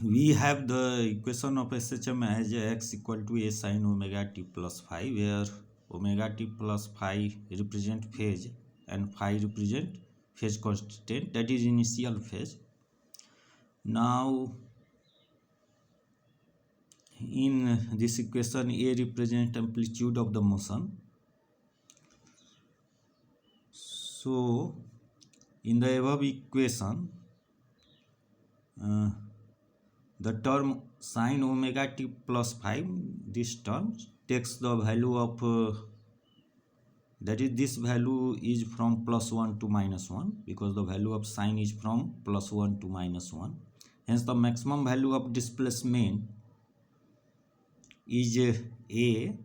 We have the equation of SHM as x equal to a sin omega t plus phi, where omega t plus phi represent phase and phi represent phase constant, that is initial phase. Now in this equation, a represents amplitude of the motion. So in the above equation, the term sin omega t plus phi, this term takes the value of that is, this value is from +1 to -1, because the value of sin is from +1 to -1. Hence the maximum value of displacement is a,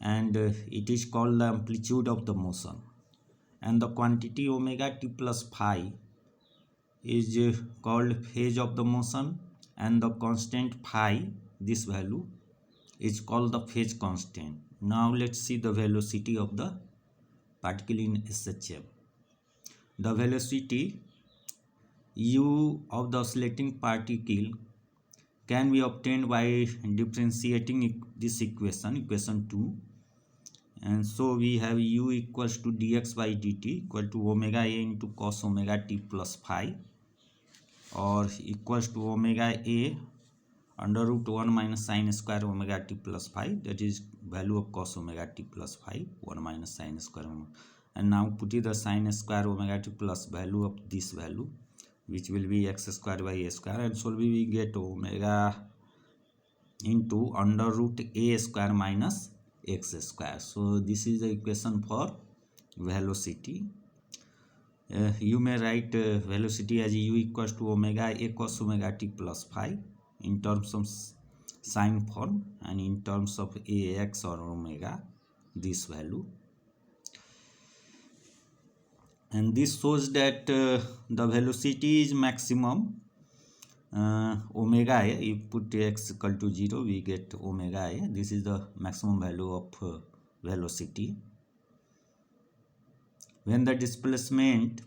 and it is called the amplitude of the motion, and the quantity omega t plus phi is called phase of the motion, and the constant phi, this value, is called the phase constant. Now let's see the velocity of the particle in SHM. The velocity u of the oscillating particle can be obtained by differentiating this equation 2, and so we have u equals to dx by dt equal to omega a into cos omega t plus phi, or equals to omega a under root 1 minus sin square omega t plus phi, that is value of cos omega t plus phi, 1 minus sin square omega. And now put the sin square omega t plus value of this value, which will be x square by a square, and so we get omega into under root a square minus x square. So this is the equation for velocity. You may write velocity as u equals to omega a cos omega t plus phi in terms of sine form, and in terms of ax or omega, this value. And this shows that the velocity is maximum omega a. You put x equal to 0, we get omega a. This is the maximum value of velocity. When the displacement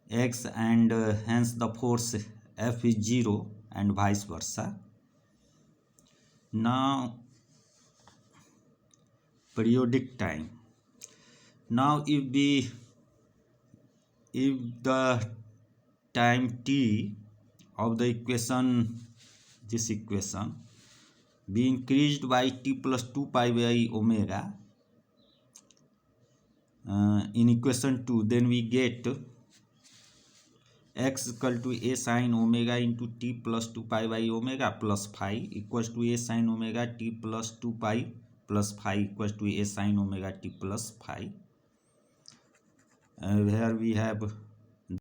x and hence the force F is 0 and vice versa. Now periodic time. Now if the time t of the equation, this equation, be increased by t plus 2 pi by omega in equation 2, then we get x equal to a sin omega into t plus 2 pi by omega plus phi equals to a sin omega t plus 2 pi plus phi equals to a sin omega t plus phi. Here we have